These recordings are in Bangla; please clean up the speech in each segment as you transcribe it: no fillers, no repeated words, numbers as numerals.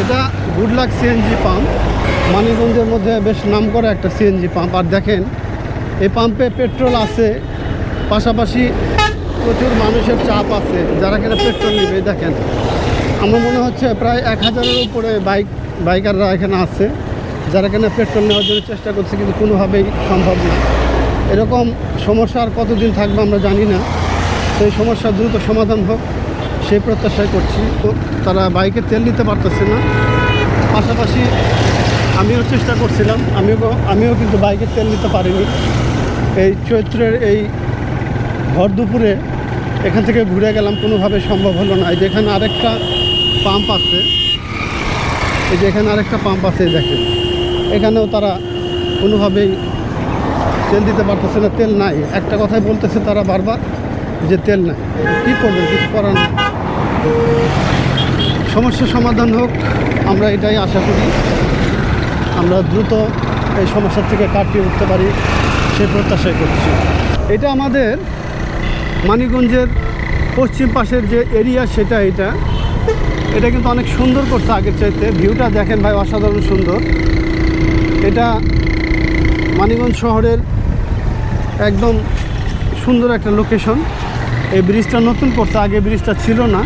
এটা গুড লাক সিএনজি পাম্প, মানিকগঞ্জের মধ্যে বেশ নামকরা একটা সিএনজি পাম্প। আর দেখেন এই পাম্পে পেট্রোল আছে, পাশাপাশি প্রচুর মানুষের চাপ আছে যারা কিনা পেট্রোল নেবে। দেখেন আমার মনে হচ্ছে প্রায় 1000-এর উপরে বাইকাররা এখানে আছে যারা কিনা পেট্রোল নেওয়ার জন্য চেষ্টা করছে, কিন্তু কোনোভাবেই সম্ভব না। এরকম সমস্যা আর কতদিন থাকবে আমরা জানি না। তো এই সমস্যার দ্রুত সমাধান হোক সেই প্রত্যাশাই করছি। তো তারা বাইকে তেল নিতে পারতেছে না, পাশাপাশি আমিও চেষ্টা করছিলাম, আমিও কিন্তু বাইকে তেল নিতে পারিনি। এই চৈত্রের এই ভর দুপুরে এখান থেকে ঘুরে গেলাম, কোনোভাবে সম্ভব হলো না। এই যেখানে আরেকটা পাম্প আছে, এই যে এখানে আরেকটা পাম্প আছে দেখেন, এখানেও তারা কোনোভাবেই তেল দিতে পারতেছে না, তেল নাই। একটা কথাই বলতেছে তারা বারবার যে তেল নাই। কী করবেন, কিছু করার নেই। সমস্যার সমাধান হোক, আমরা এটাই আশা করি। আমরা দ্রুত এই সমস্যার থেকে কাটিয়ে উঠতে পারি সেই প্রত্যাশাই করছি। এটা আমাদের মানিকগঞ্জের পশ্চিম পাশের যে এরিয়া সেটা এটা কিন্তু অনেক সুন্দর করছে আগের চাইতে। ভিউটা দেখেন ভাই, অসাধারণ সুন্দর। এটা মানিকগঞ্জ শহরের একদম সুন্দর একটা লোকেশন। এই ব্রিজটা নতুন করছে, আগে ব্রিজটা ছিল না।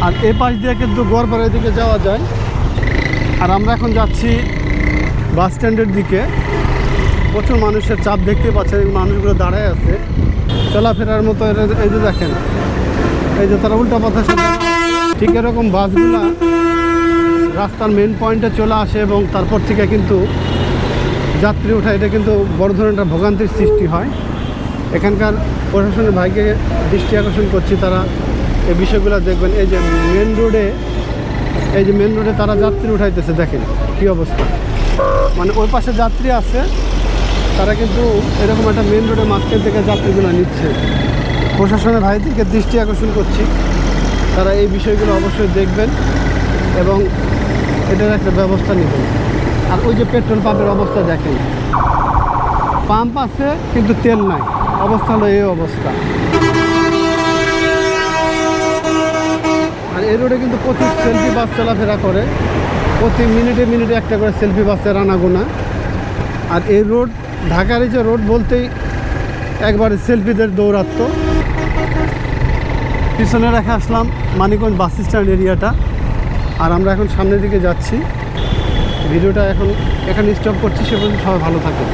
আর এ পাশ দিয়ে কিন্তু গড়পাড়ার দিকে যাওয়া যায়। আর আমরা এখন যাচ্ছি বাস স্ট্যান্ডের দিকে। প্রচুর মানুষের চাপ দেখতে পাচ্ছেন, মানুষগুলো দাঁড়ায় আছে চলাফেরার মতো। এই যে দেখেন, এই যে তারা উল্টা পথে ঠিক এরকম বাসগুলা রাস্তার মেন পয়েন্টে চলে আসে এবং তারপর থেকে কিন্তু যাত্রী ওঠা। এটা কিন্তু বড় ধরনের একটা ভোগান্তির সৃষ্টি হয়। এখানকার প্রশাসনের ভাইকে দৃষ্টি আকর্ষণ করছি, তারা এই বিষয়গুলো দেখবেন। এই যে মেন রোডে তারা যাত্রী উঠাইতেছে, দেখেন কী অবস্থা। মানে ওই পাশে যাত্রী আছে, তারা কিন্তু এরকম একটা মেন রোডের মাঝখান থেকে যাত্রীগুলো নিচ্ছে। প্রশাসনের ভাইদেরকে দৃষ্টি আকর্ষণ করছি, তারা এই বিষয়গুলো অবশ্যই দেখবেন এবং এটার একটা ব্যবস্থা নেবেন। আর ওই যে পেট্রোল পাম্পের অবস্থা দেখেন, পাম্প আছে কিন্তু তেল নাই, অবস্থা হলো এই অবস্থা। আর এই রোডে কিন্তু প্রচুর সেলফি বাস চলাফেরা করে, প্রতি মিনিটে একটা করে সেলফি বাসের আনাগোনা। আর এই রোড, ঢাকার এই যে রোড বলতেই একবারে সেলফিদের দৌরাত্ম্য। পিছনে রেখে আসলাম মানিকগঞ্জ বাস স্ট্যান্ড এরিয়াটা। আর আমরা এখন সামনের দিকে যাচ্ছি। ভিডিওটা এখন এখানে স্টপ করছি। সে পর্যন্ত সবাই ভালো থাকে।